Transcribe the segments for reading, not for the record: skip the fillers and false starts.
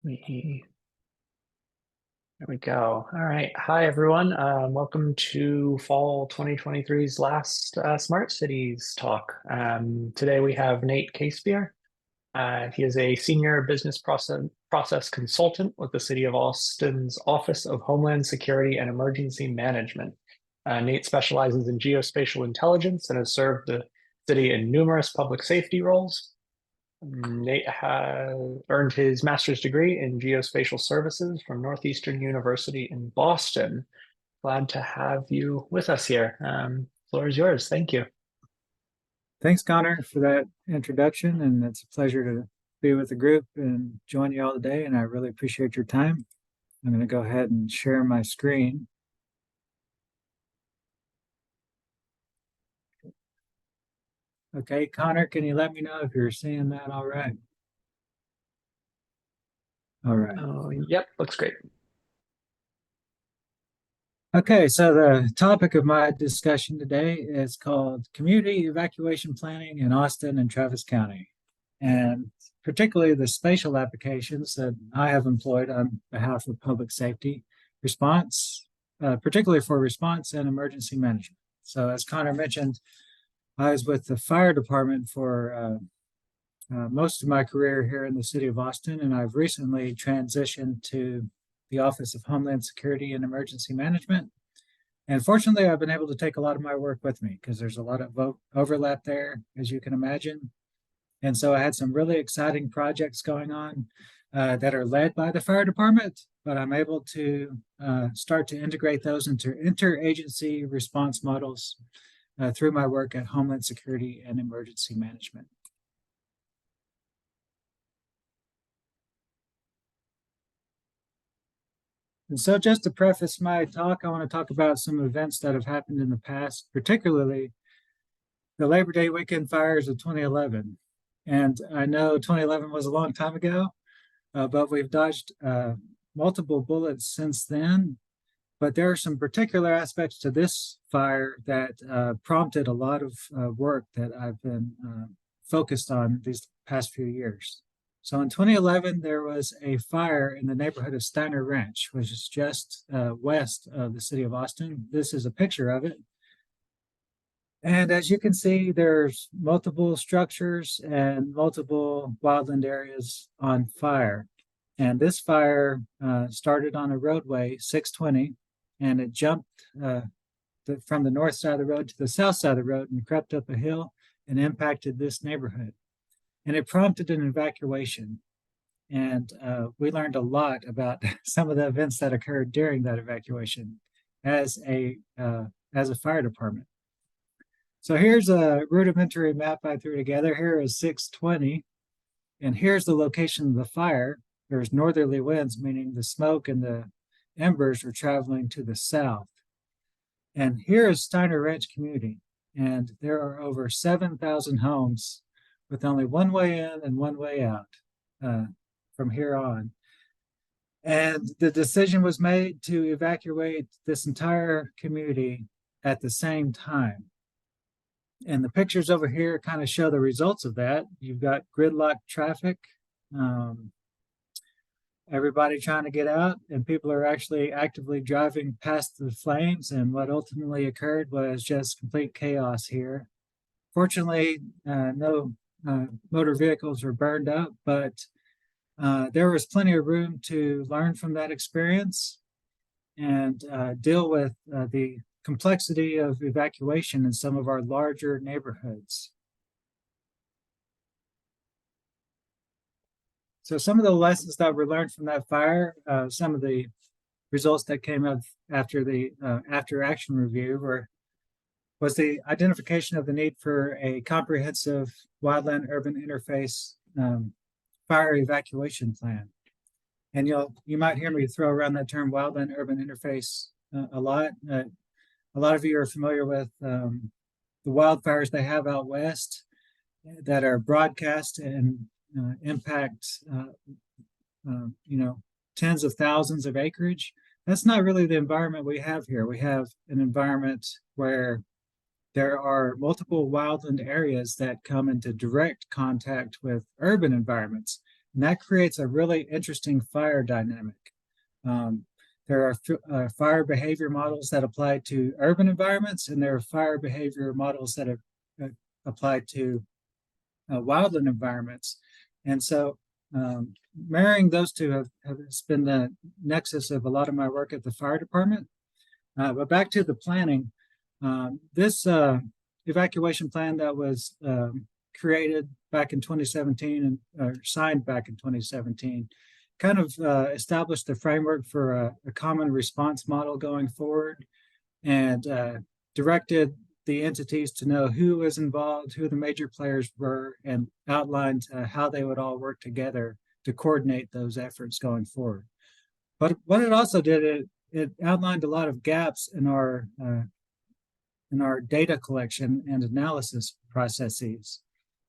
There we go. All right. Hi, everyone. Welcome to Fall 2023's last Smart Cities talk. Today we have Nate Casebeer. He is a senior business process consultant with the City of Austin's Office of Homeland Security and Emergency Management. Nate specializes in geospatial intelligence and has served the city in numerous public safety roles. Nate has earned his master's degree in geospatial services from Northeastern University in Boston. Glad to have you with us here. Floor is yours. Thank you. Thanks, Connor, for that introduction, and it's a pleasure to be with the group and join you all today, and I really appreciate your time. I'm going to go ahead and share my screen. Okay, Connor, can you let me know if you're seeing that all right? All right. Oh, yep, looks great. Okay, so the topic of my discussion today is called Community Evacuation Planning in Austin and Travis County, and particularly the spatial applications that I have employed on behalf of public safety response, particularly for response and emergency management. So as Connor mentioned, I was with the fire department for most of my career here in the city of Austin, and I've recently transitioned to the Office of Homeland Security and Emergency Management. And fortunately, I've been able to take a lot of my work with me because there's a lot of overlap there, as you can imagine. And so I had some really exciting projects going on that are led by the fire department, but I'm able to start to integrate those into interagency response models through my work at Homeland Security and Emergency Management. And so just to preface my talk, I want to talk about some events that have happened in the past, particularly the Labor Day weekend fires of 2011. And I know 2011 was a long time ago, but we've dodged multiple bullets since then. But there are some particular aspects to this fire that prompted a lot of work that I've been focused on these past few years. So in 2011, there was a fire in the neighborhood of Steiner Ranch, which is just west of the city of Austin. This is a picture of it. And as you can see, there's multiple structures and multiple wildland areas on fire. And this fire started on a roadway, 620, and it jumped from the north side of the road to the south side of the road and crept up a hill and impacted this neighborhood. And it prompted an evacuation. And we learned a lot about some of the events that occurred during that evacuation as a fire department. So here's a rudimentary map I threw together. Here is 620, and here's the location of the fire. There's northerly winds, meaning the smoke and the embers are traveling to the south. And here is Steiner Ranch community, and there are over 7,000 homes with only one way in and one way out from here on. And the decision was made to evacuate this entire community at the same time. And the pictures over here kind of show the results of that. You've got gridlock traffic, everybody trying to get out, and people are actually actively driving past the flames. And what ultimately occurred was just complete chaos here. Fortunately, no motor vehicles were burned up, but there was plenty of room to learn from that experience and deal with the complexity of evacuation in some of our larger neighborhoods. So some of the lessons that were learned from that fire, some of the results that came up after the after action review was the identification of the need for a comprehensive wildland urban interface fire evacuation plan. And you might hear me throw around that term wildland urban interface a lot. A lot of you are familiar with the wildfires they have out west that are broadcast and impact tens of thousands of acreage. That's not really the environment we have here. We have an environment where there are multiple wildland areas that come into direct contact with urban environments. And that creates a really interesting fire dynamic. Um, there are fire behavior models that apply to urban environments, and there are fire behavior models that are applied to wildland environments. And so marrying those two has been the nexus of a lot of my work at the fire department. But back to the planning, this evacuation plan that was created back in 2017 and signed back in 2017 kind of established the framework for a common response model going forward, and directed the entities to know who was involved, who the major players were, and outlined how they would all work together to coordinate those efforts going forward. But what it also did, it outlined a lot of gaps in our data collection and analysis processes.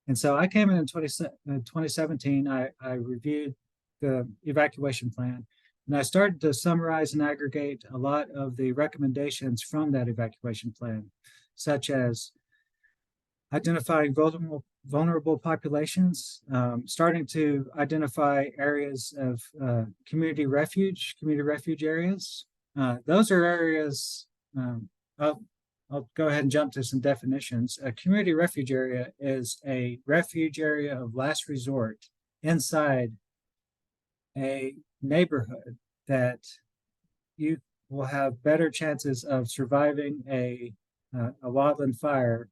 And so I came in 2017, I reviewed the evacuation plan, and I started to summarize and aggregate a lot of the recommendations from that evacuation plan, such as identifying vulnerable populations, starting to identify areas of community refuge areas. Those are areas, I'll go ahead and jump to some definitions. A community refuge area is a refuge area of last resort inside a neighborhood that you will have better chances of surviving a wildland fire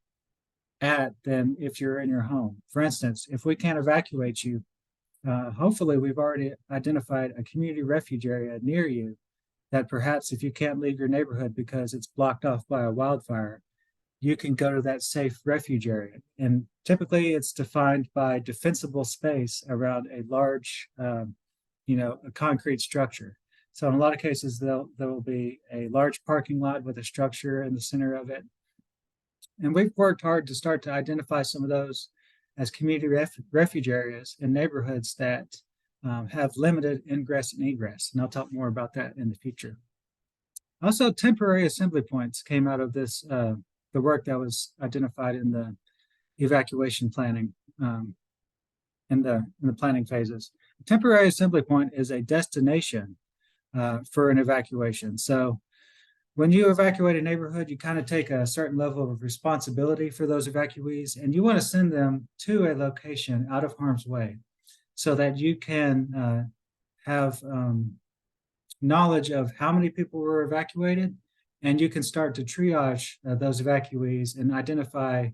at than if you're in your home. For instance, if we can't evacuate you, hopefully we've already identified a community refuge area near you that perhaps if you can't leave your neighborhood because it's blocked off by a wildfire, you can go to that safe refuge area. And typically it's defined by defensible space around a large, a concrete structure. So in a lot of cases, there will be a large parking lot with a structure in the center of it. And we've worked hard to start to identify some of those as community refuge areas in neighborhoods that have limited ingress and egress. And I'll talk more about that in the future. Also, temporary assembly points came out of this, the work that was identified in the evacuation planning, in the planning phases. A temporary assembly point is a destination for an evacuation. So when you evacuate a neighborhood, you kind of take a certain level of responsibility for those evacuees, and you want to send them to a location out of harm's way so that you can have knowledge of how many people were evacuated, and you can start to triage those evacuees and identify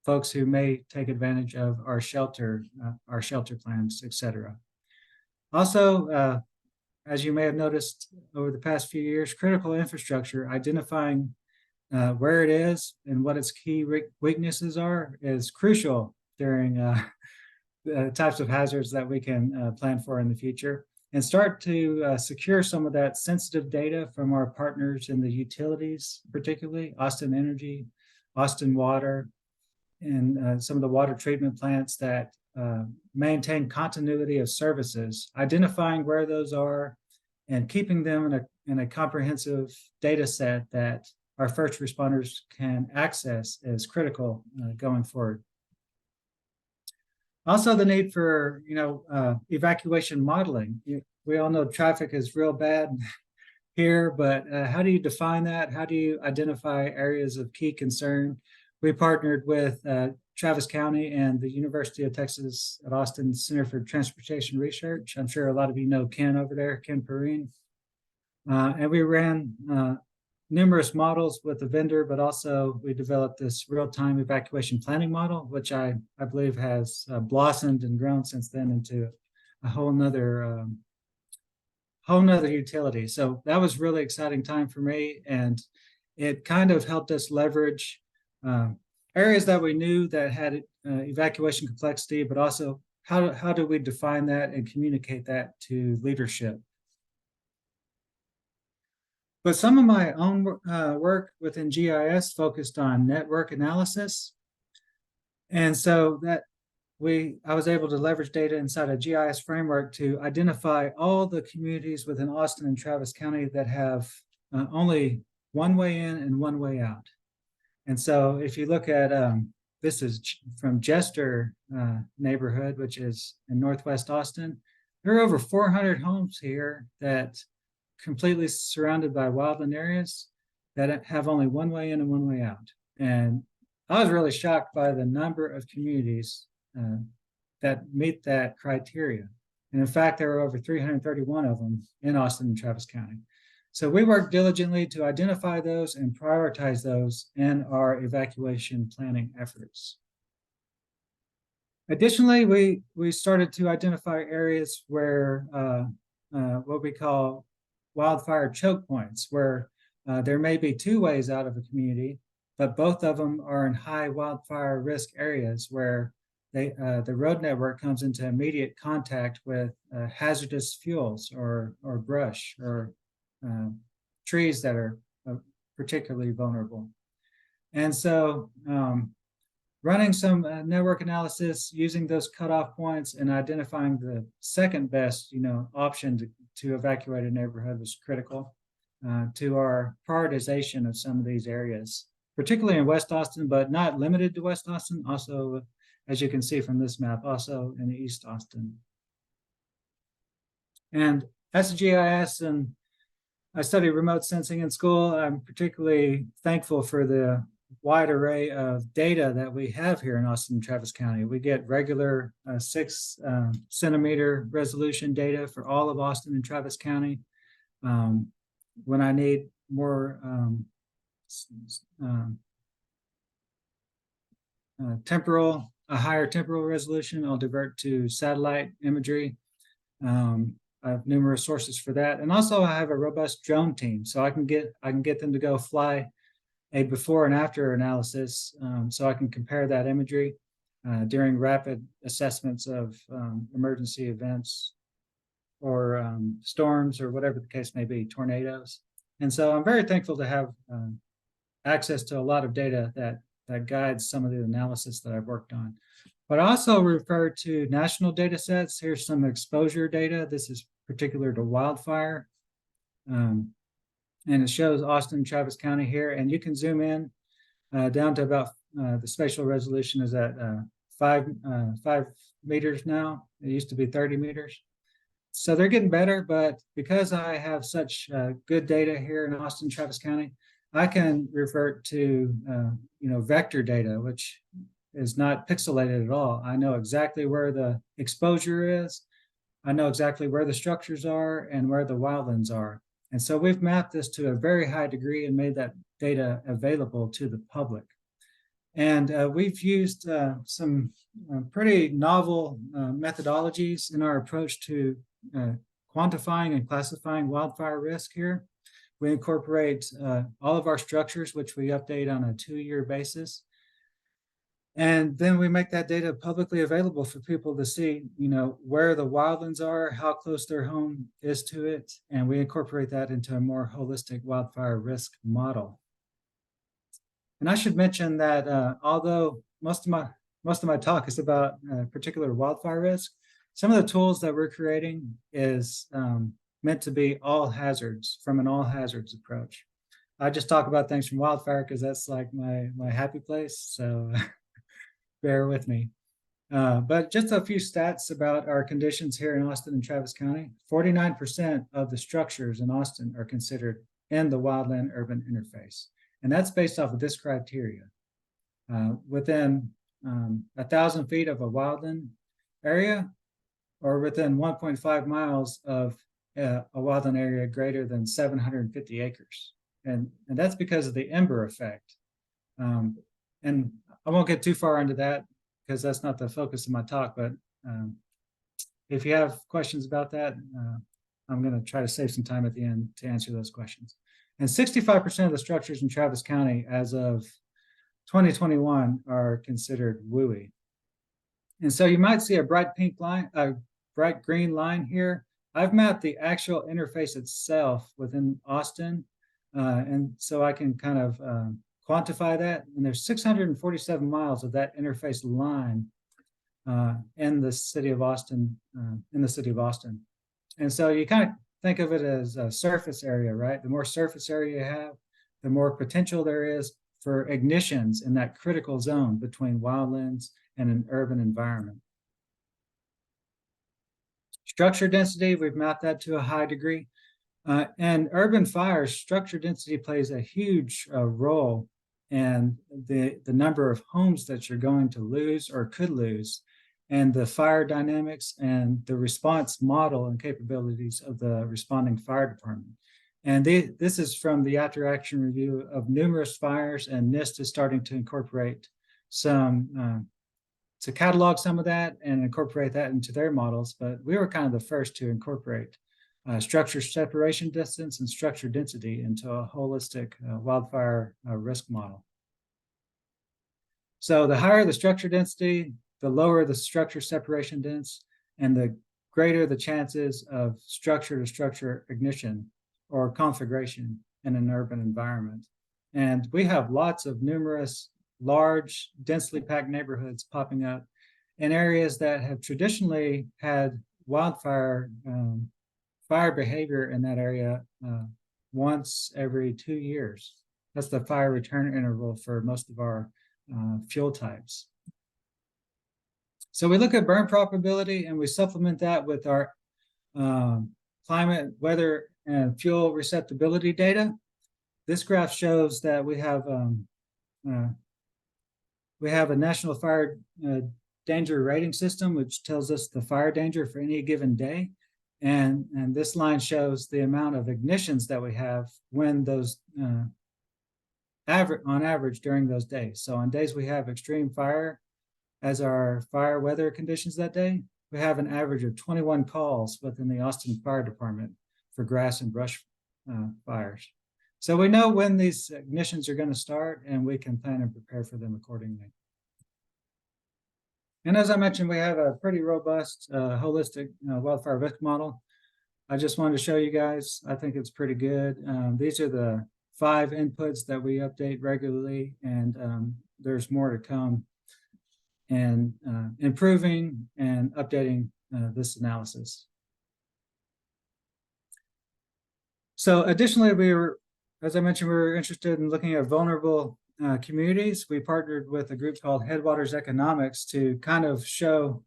folks who may take advantage of our shelter plans, etc. Also, as you may have noticed over the past few years, critical infrastructure, identifying where it is and what its key weaknesses are is crucial during the types of hazards that we can plan for in the future, and start to secure some of that sensitive data from our partners in the utilities, particularly Austin Energy, Austin Water, and some of the water treatment plants that maintain continuity of services, identifying where those are and keeping them in a comprehensive data set that our first responders can access is critical going forward. Also, the need for evacuation modeling. We all know traffic is real bad here, but how do you define that? How do you identify areas of key concern? We partnered with Travis County and the University of Texas at Austin Center for Transportation Research. I'm sure a lot of you know Ken over there, Ken Perrine. And we ran numerous models with the vendor, but also we developed this real-time evacuation planning model, which I believe has blossomed and grown since then into a whole nother utility. So that was really exciting time for me, and it kind of helped us leverage areas that we knew that had evacuation complexity, but also how do we define that and communicate that to leadership. But some of my own work within GIS focused on network analysis. And so I was able to leverage data inside a GIS framework to identify all the communities within Austin and Travis County that have only one way in and one way out. And so if you look at this is from Jester neighborhood, which is in Northwest Austin. There are over 400 homes here that completely surrounded by wildland areas that have only one way in and one way out. And I was really shocked by the number of communities that meet that criteria. And in fact, there are over 331 of them in Austin and Travis County. So we work diligently to identify those and prioritize those in our evacuation planning efforts. Additionally, we started to identify areas where what we call wildfire choke points, where there may be two ways out of a community, but both of them are in high wildfire risk areas where the road network comes into immediate contact with hazardous fuels or brush or trees that are particularly vulnerable. And so running some network analysis using those cutoff points and identifying the second best option to evacuate a neighborhood was critical to our prioritization of some of these areas, particularly in West Austin, but not limited to West Austin, also, as you can see from this map, also in East Austin. And as a GIS, and I studied remote sensing in school, I'm particularly thankful for the wide array of data that we have here in Austin and Travis County. We get regular 6 centimeter resolution data for all of Austin and Travis County. When I need more a higher temporal resolution, I'll divert to satellite imagery. I have numerous sources for that, and also I have a robust drone team, so I can get them to go fly a before and after analysis, so I can compare that imagery during rapid assessments of emergency events or storms or whatever the case may be, tornadoes. And so I'm very thankful to have access to a lot of data that guides some of the analysis that I've worked on. But I also refer to national data sets. Here's some exposure data. This is particular to wildfire. And it shows Austin and Travis County here. And you can zoom in down to about, the spatial resolution is at 5 meters now. It used to be 30 meters. So they're getting better, but because I have such good data here in Austin, Travis County, I can revert to vector data, which is not pixelated at all. I know exactly where the exposure is. I know exactly where the structures are and where the wildlands are. And so we've mapped this to a very high degree and made that data available to the public. And we've used some pretty novel methodologies in our approach to quantifying and classifying wildfire risk here. We incorporate all of our structures, which we update on a 2-year basis. And then we make that data publicly available for people to see, where the wildlands are, how close their home is to it. And we incorporate that into a more holistic wildfire risk model. And I should mention that although most of my talk is about particular wildfire risk, some of the tools that we're creating is meant to be all hazards, from an all hazards approach. I just talk about things from wildfire because that's like my happy place. So bear with me. But just a few stats about our conditions here in Austin and Travis County. 49% of the structures in Austin are considered in the wildland urban interface. And that's based off of this criteria. Within 1,000 feet of a wildland area, or within 1.5 miles of a wildland area greater than 750 acres. And that's because of the Ember effect. And I won't get too far into that because that's not the focus of my talk, but if you have questions about that, I'm gonna try to save some time at the end to answer those questions. And 65% of the structures in Travis County as of 2021 are considered WUI. And so you might see a bright pink line, a bright green line here. I've mapped the actual interface itself within Austin. And so I can kind of quantify that. And there's 647 miles of that interface line in the city of Austin, And so you kind of think of it as a surface area, right? The more surface area you have, the more potential there is for ignitions in that critical zone between wildlands and an urban environment. Structure density, we've mapped that to a high degree. And urban fires, structure density plays a huge role in the number of homes that you're going to lose or could lose, and the fire dynamics and the response model and capabilities of the responding fire department. And this is from the after action review of numerous fires, and NIST is starting to incorporate some, to catalog some of that and incorporate that into their models. But we were kind of the first to incorporate structure separation distance and structure density into a holistic wildfire risk model. So the higher the structure density, the lower the structure separation density, and the greater the chances of structure to structure ignition or conflagration in an urban environment. And we have lots of numerous large, densely packed neighborhoods popping up in areas that have traditionally had wildfire fire behavior in that area once every 2 years. That's the fire return interval for most of our fuel types. So we look at burn probability and we supplement that with our climate, weather, and fuel receptibility data. This graph shows that we have a national fire danger rating system, which tells us the fire danger for any given day. And this line shows the amount of ignitions that we have when those on average during those days. So on days we have extreme fire as our fire weather conditions that day, we have an average of 21 calls within the Austin Fire Department for grass and brush fires. So we know when these ignitions are going to start, and we can plan and prepare for them accordingly. And as I mentioned, we have a pretty robust, holistic wildfire risk model. I just wanted to show you guys, I think it's pretty good. These are the 5 inputs that we update regularly, and there's more to come, and improving and updating this analysis. So additionally, as I mentioned, we were interested in looking at vulnerable communities. We partnered with a group called Headwaters Economics to kind of show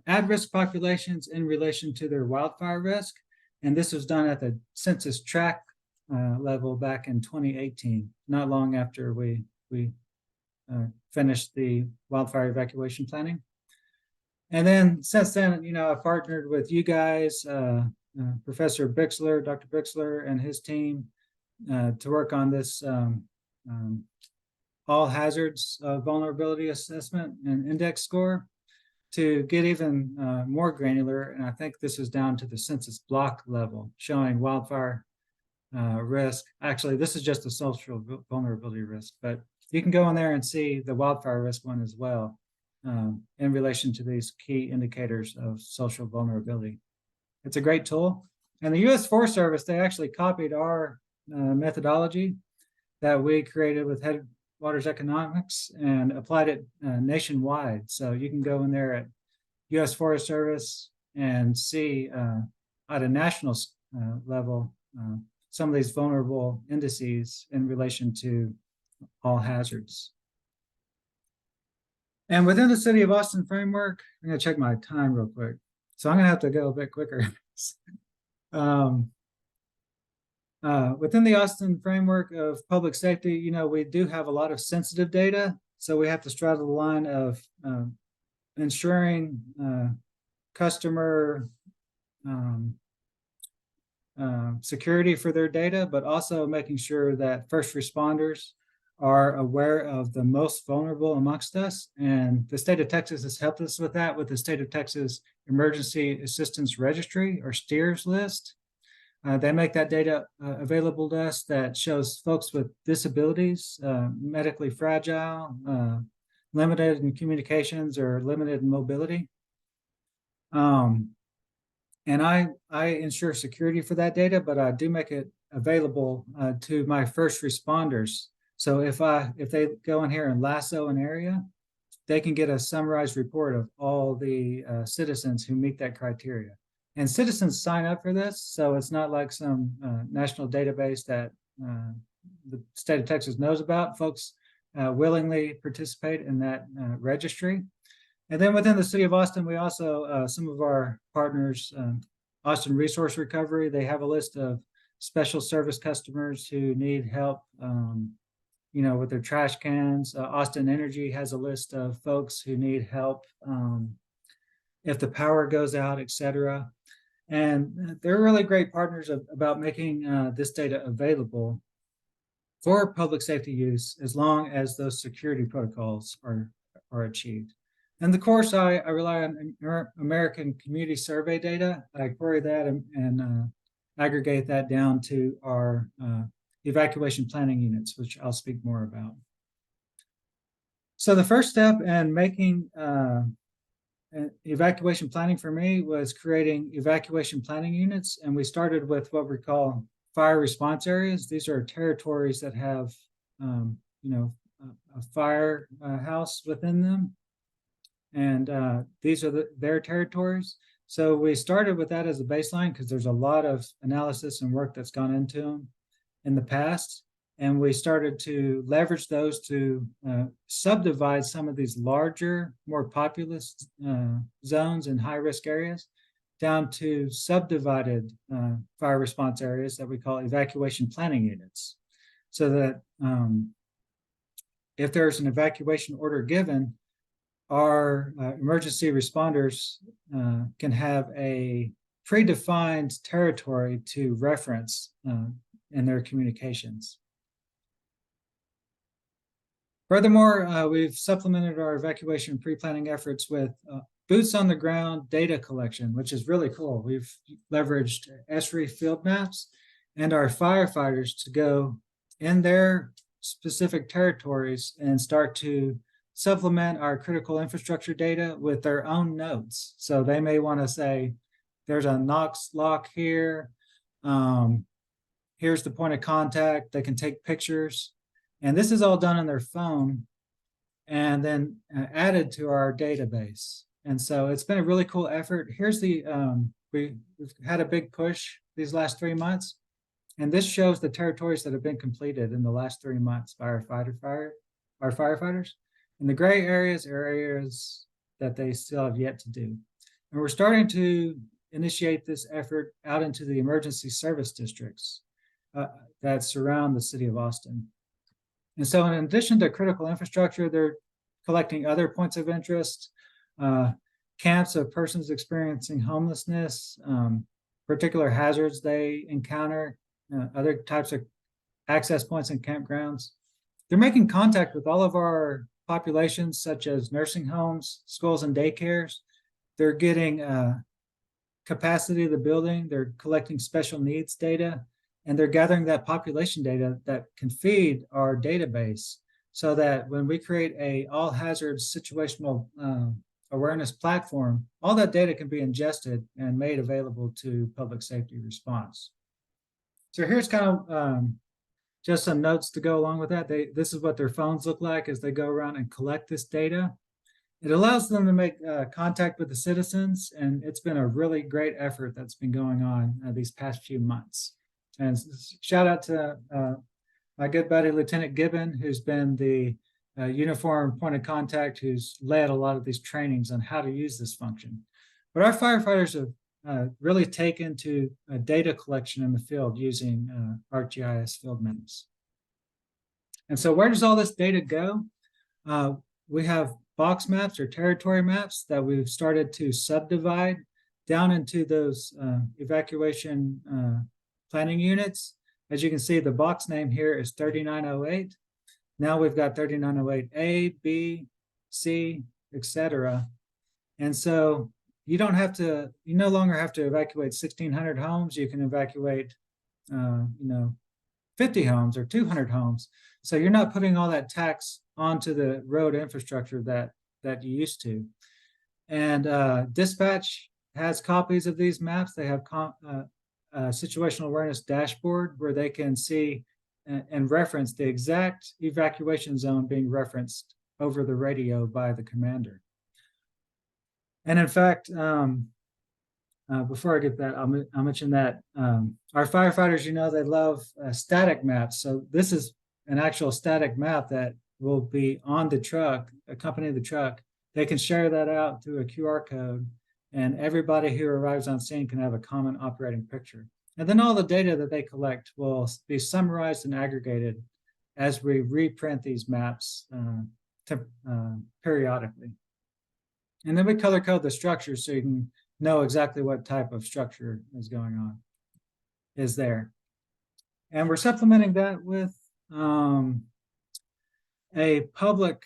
at-risk populations in relation to their wildfire risk. And this was done at the census tract level back in 2018, not long after we finished the wildfire evacuation planning. And then since then, I partnered with you guys, Professor Bixler, Dr. Bixler and his team to work on this all hazards vulnerability assessment and index score to get even more granular. And I think this is down to the census block level, showing wildfire risk. Actually, this is just a social vulnerability risk, but you can go in there and see the wildfire risk one as well in relation to these key indicators of social vulnerability. It's a great tool. And the U.S. Forest Service, they actually copied our methodology that we created with Headwaters Economics and applied it nationwide. So you can go in there at U.S. Forest Service and see at a national level some of these vulnerable indices in relation to all hazards. And within the City of Austin framework, I'm going to check my time real quick. So I'm going to have to go a bit quicker. Within the Austin framework of public safety, we do have a lot of sensitive data. So we have to straddle the line of ensuring customer security for their data, but also making sure that first responders are aware of the most vulnerable amongst us. And the state of Texas has helped us with that with the State of Texas Emergency Assistance Registry, or STEERS list. They make that data available to us that shows folks with disabilities, medically fragile, limited in communications or limited in mobility. And I ensure security for that data, but I do make it available to my first responders. So if they go in here and lasso an area, they can get a summarized report of all the citizens who meet that criteria. And citizens sign up for this, so it's not like some national database that the state of Texas knows about. Folks willingly participate in that registry. And then within the city of Austin, we also, some of our partners, Austin Resource Recovery, they have a list of special service customers who need help, with their trash cans. Austin Energy has a list of folks who need help if the power goes out, etc. And they're really great partners about making this data available for public safety use as long as those security protocols are achieved. And of course, I rely on American Community Survey data. I query that and aggregate that down to our evacuation planning units, which I'll speak more about. So the first step in making evacuation planning for me was creating evacuation planning units. And we started with what we call fire response areas. These are territories that have, a fire house within them. And these are their territories. So we started with that as a baseline because there's a lot of analysis and work that's gone into them in the past. And we started to leverage those to subdivide some of these larger, more populous zones and high-risk areas down to subdivided fire response areas that we call evacuation planning units. So that if there's an evacuation order given, our emergency responders can have a predefined territory to reference in their communications. Furthermore, we've supplemented our evacuation pre-planning efforts with boots on the ground data collection, which is really cool. We've leveraged ESRI field maps and our firefighters to go in their specific territories and start to supplement our critical infrastructure data with their own notes. So they may want to say, there's a Knox lock here. Here's the point of contact. They can take pictures. And this is all done on their phone and then added to our database. And so it's been a really cool effort. Here's the, we've had a big push these last 3 months. And this shows the territories that have been completed in the last 3 months by our firefighters. And the gray areas are areas that they still have yet to do. And we're starting to initiate this effort out into the emergency service districts that surround the city of Austin. And so in addition to critical infrastructure, they're collecting other points of interest, camps of persons experiencing homelessness, particular hazards they encounter, other types of access points and campgrounds. They're making contact with all of our populations, such as nursing homes, schools, and daycares. They're getting capacity of the building. They're collecting special needs data, and they're gathering that population data that can feed our database so that when we create a all hazards situational awareness platform, all that data can be ingested and made available to public safety response. So here's kind of just some notes to go along with that. This is what their phones look like as they go around and collect this data. It allows them to make contact with the citizens, and it's been a really great effort that's been going on these past few months. And shout out to my good buddy, Lieutenant Gibbon, who's been the uniform point of contact, who's led a lot of these trainings on how to use this function. But our firefighters have really taken to data collection in the field using ArcGIS field maps. And so where does all this data go? We have box maps or territory maps that we've started to subdivide down into those evacuation planning units. As you can see, the box name here is 3908. Now we've got 3908A, B, C, etc. And so you no longer have to evacuate 1,600 homes. You can evacuate, 50 homes or 200 homes. So you're not putting all that tax onto the road infrastructure that you used to. And dispatch has copies of these maps. They have situational awareness dashboard where they can see and reference the exact evacuation zone being referenced over the radio by the commander. And in fact, before I get that, I'll mention that our firefighters, they love static maps. So this is an actual static map that will be on the truck, accompany the truck. They can share that out through a QR code, and everybody who arrives on scene can have a common operating picture. And then all the data that they collect will be summarized and aggregated as we reprint these maps periodically. And then we color code the structure so you can know exactly what type of structure is going on, is there. And we're supplementing that with a public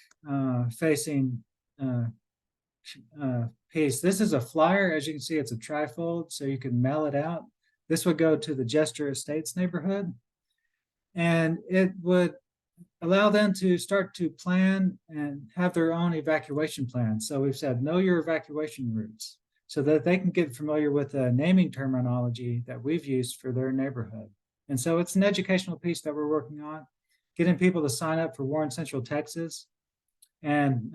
facing piece. This is a flyer. As you can see, it's a trifold, so you can mail it out. This would go to the Jester Estates neighborhood, and it would allow them to start to plan and have their own evacuation plan. So we've said, know your evacuation routes so that they can get familiar with the naming terminology that we've used for their neighborhood. And so it's an educational piece that we're working on, getting people to sign up for Warren Central Texas and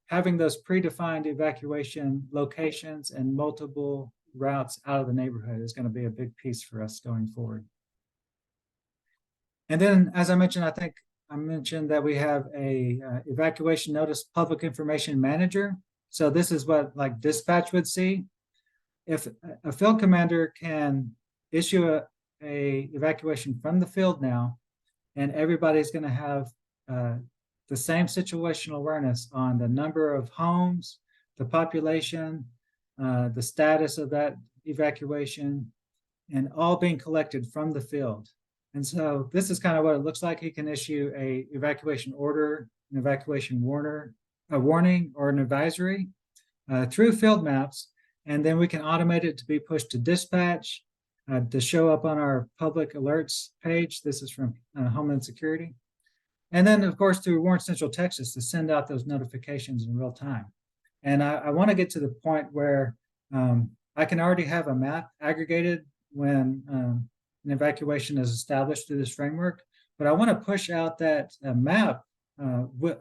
having those predefined evacuation locations and multiple routes out of the neighborhood is going to be a big piece for us going forward. And then, as I mentioned, I think I mentioned that we have a evacuation notice public information manager. So this is what like dispatch would see. If a field commander can issue a evacuation from the field now, and everybody's going to have the same situational awareness on the number of homes, the population, the status of that evacuation, and all being collected from the field. And so this is kind of what it looks like. He can issue a evacuation order, an evacuation warning, or an advisory through field maps. And then we can automate it to be pushed to dispatch, to show up on our public alerts page. This is from Homeland Security. And then, of course, through Warren Central Texas to send out those notifications in real time. And I want to get to the point where I can already have a map aggregated when an evacuation is established through this framework, but I want to push out that map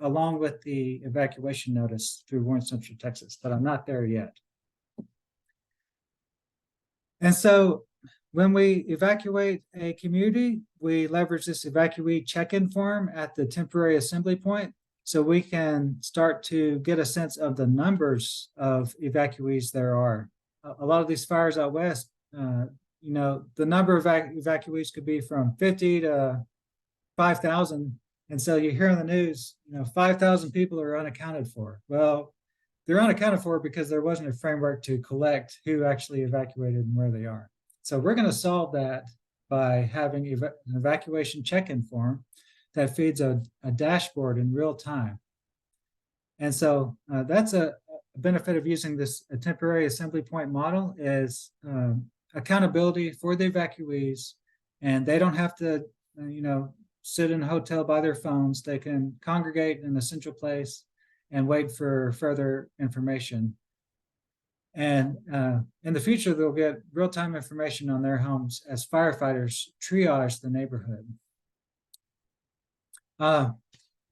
along with the evacuation notice through Warren Central Texas, but I'm not there yet. And so when we evacuate a community, we leverage this evacuee check-in form at the temporary assembly point, so we can start to get a sense of the numbers of evacuees there are. A lot of these fires out west, the number of evacuees could be from 50 to 5,000. And so you hear on the news, 5,000 people are unaccounted for. Well, they're unaccounted for because there wasn't a framework to collect who actually evacuated and where they are. So we're going to solve that by having an evacuation check-in form that feeds a dashboard in real time. And so that's a benefit of using this temporary assembly point model is accountability for the evacuees, and they don't have to, sit in a hotel by their phones. They can congregate in a central place and wait for further information. And in the future, they'll get real-time information on their homes as firefighters triage the neighborhood. But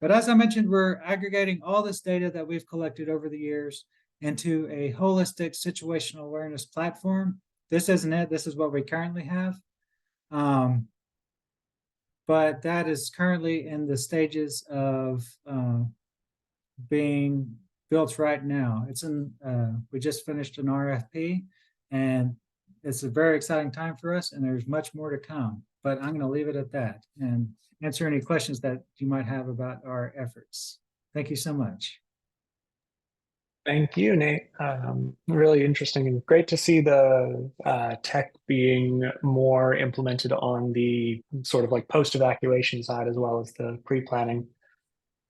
as I mentioned, we're aggregating all this data that we've collected over the years into a holistic situational awareness platform. This isn't it. This is what we currently have. But that is currently in the stages of being built right now. We just finished an RFP, and it's a very exciting time for us, and there's much more to come. But I'm going to leave it at that and answer any questions that you might have about our efforts. Thank you so much. Thank you, Nate. Really interesting and great to see the tech being more implemented on the sort of like post-evacuation side as well as the pre-planning.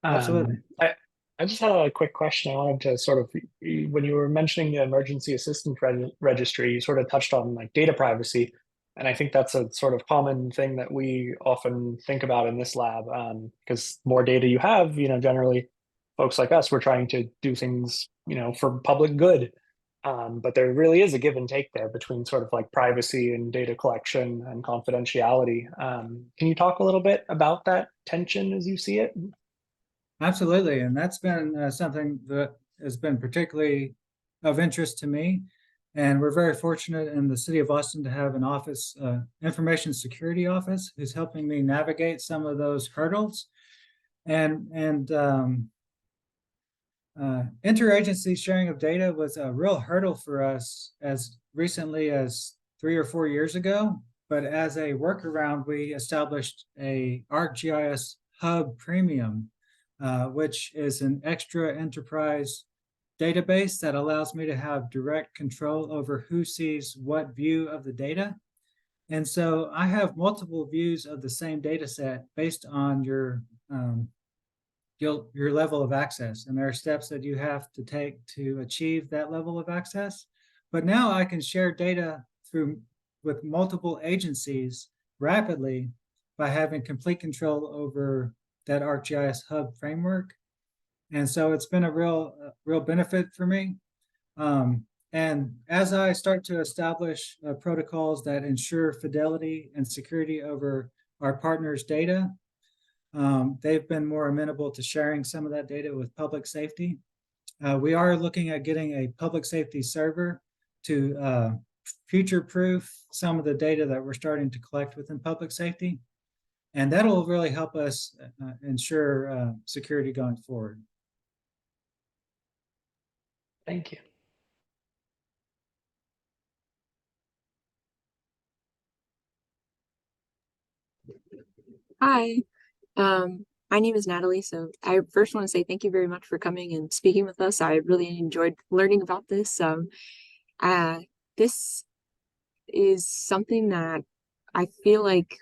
Absolutely. I just had a quick question. I wanted to sort of, when you were mentioning the emergency assistance registry, you sort of touched on like data privacy. And I think that's a sort of common thing that we often think about in this lab, because more data you have, generally folks like us, we're trying to do things, for public good. But there really is a give and take there between sort of like privacy and data collection and confidentiality. Can you talk a little bit about that tension as you see it? Absolutely. And that's been something that has been particularly of interest to me. And we're very fortunate in the city of Austin to have an office, information security office, who's helping me navigate some of those hurdles. And interagency sharing of data was a real hurdle for us as recently as 3 or 4 years ago. But as a workaround, we established a ArcGIS Hub Premium, which is an extra enterprise database that allows me to have direct control over who sees what view of the data. And so I have multiple views of the same data set based on your level of access. And there are steps that you have to take to achieve that level of access. But now I can share data through with multiple agencies rapidly by having complete control over that ArcGIS Hub framework. And so it's been a real benefit for me. And as I start to establish protocols that ensure fidelity and security over our partners' data, they've been more amenable to sharing some of that data with public safety. We are looking at getting a public safety server to future-proof some of the data that we're starting to collect within public safety. And that'll really help us ensure security going forward. Thank you. Hi, my name is Natalie. So I first want to say thank you very much for coming and speaking with us. I really enjoyed learning about this. Uh, this is something that I feel like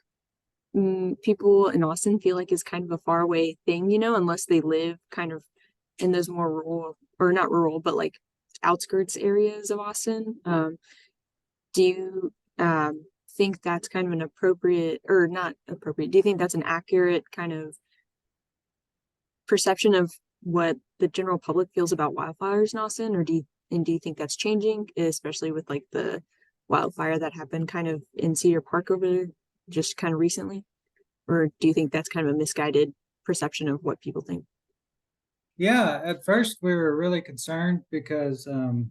people in Austin feel like is kind of a faraway thing, unless they live kind of in those more rural, or not rural, but like outskirts areas of Austin. Do you think that's kind of an appropriate, or not appropriate? Do you think that's an accurate kind of perception of what the general public feels about wildfires in Austin, or do you think that's changing, especially with like the wildfire that happened kind of in Cedar Park over there just kind of recently? Or do you think that's kind of a misguided perception of what people think? Yeah, at first we were really concerned because the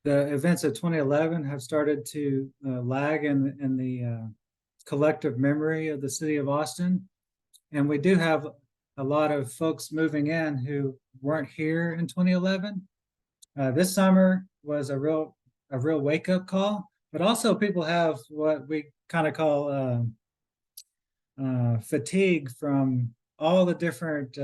events of 2011 have started to lag in the collective memory of the city of Austin. And we do have a lot of folks moving in who weren't here in 2011. This summer was a real wake up call, but also people have what we kind of call fatigue from all the different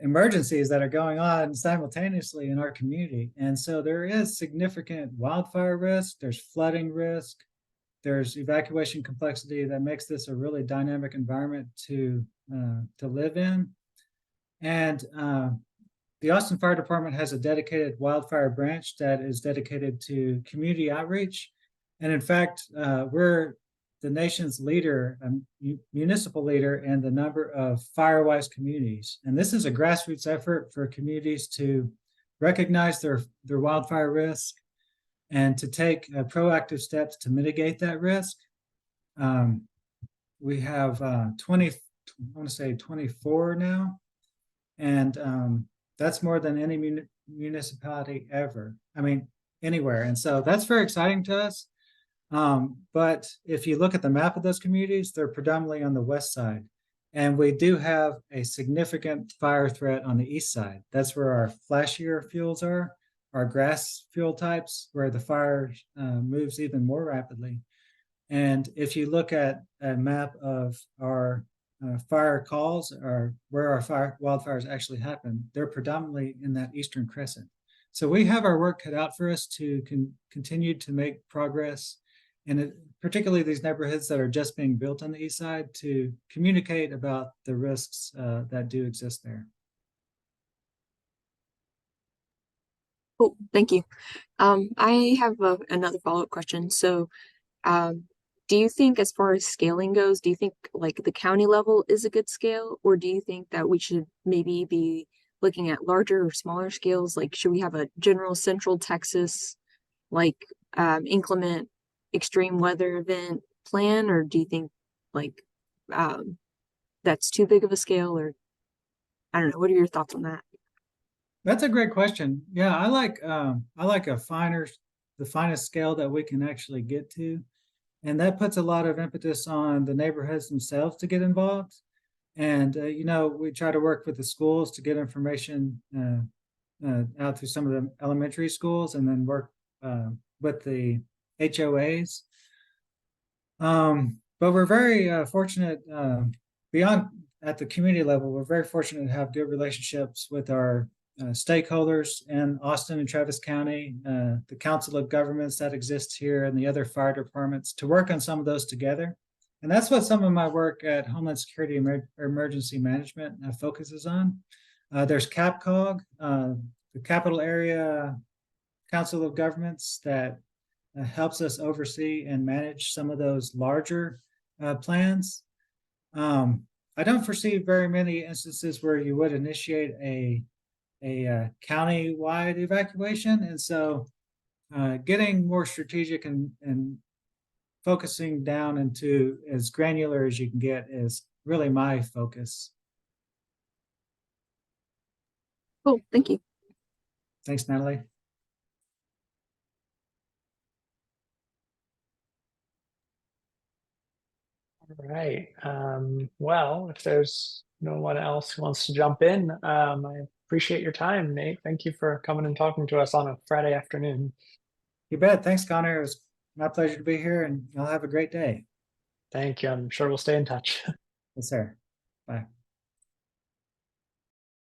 emergencies that are going on simultaneously in our community. And so there is significant wildfire risk, there's flooding risk, there's evacuation complexity that makes this a really dynamic environment to live in. And the Austin Fire Department has a dedicated wildfire branch that is dedicated to community outreach. And in fact, we're the nation's leader, municipal leader in the number of fire-wise communities. And this is a grassroots effort for communities to recognize their wildfire risk and to take proactive steps to mitigate that risk. We have 20, I want to say 24 now. And that's more than any municipality ever. I mean, anywhere. And so that's very exciting to us. But if you look at the map of those communities, they're predominantly on the west side. And we do have a significant fire threat on the east side. That's where our flashier fuels are, our grass fuel types, where the fire moves even more rapidly. And if you look at a map of our fire calls, or where our wildfires actually happen, they're predominantly in that eastern crescent. So we have our work cut out for us to continue to make progress, and particularly these neighborhoods that are just being built on the east side, to communicate about the risks that do exist there. Cool, thank you. I have another follow-up question. So, do you think, as far as scaling goes, do you think like the county level is a good scale, or do you think that we should maybe be looking at larger or smaller scales? Like, should we have a general central Texas, like inclement extreme weather event plan, or do you think like that's too big of a scale? Or I don't know, what are your thoughts on that? That's a great question. Yeah, I like the finest scale that we can actually get to. And that puts a lot of impetus on the neighborhoods themselves to get involved. And we try to work with the schools to get information out through some of the elementary schools, and then work with the HOAs. But we're very fortunate beyond at the community level. We're very fortunate to have good relationships with our stakeholders in Austin and Travis County, the Council of Governments that exists here, and the other fire departments to work on some of those together. And that's what some of my work at Homeland Security Emergency Management focuses on. There's CAPCOG, the Capital Area Council of Governments, that helps us oversee and manage some of those larger plans. I don't foresee very many instances where you would initiate a county-wide evacuation, and so getting more strategic and focusing down into as granular as you can get is really my focus. Cool, thank you. Thanks, Natalie. All right. Well, if there's no one else who wants to jump in, I appreciate your time, Nate. Thank you for coming and talking to us on a Friday afternoon. You bet. Thanks, Connor. It was my pleasure to be here, and y'all have a great day. Thank you. I'm sure we'll stay in touch. Yes, sir. Bye.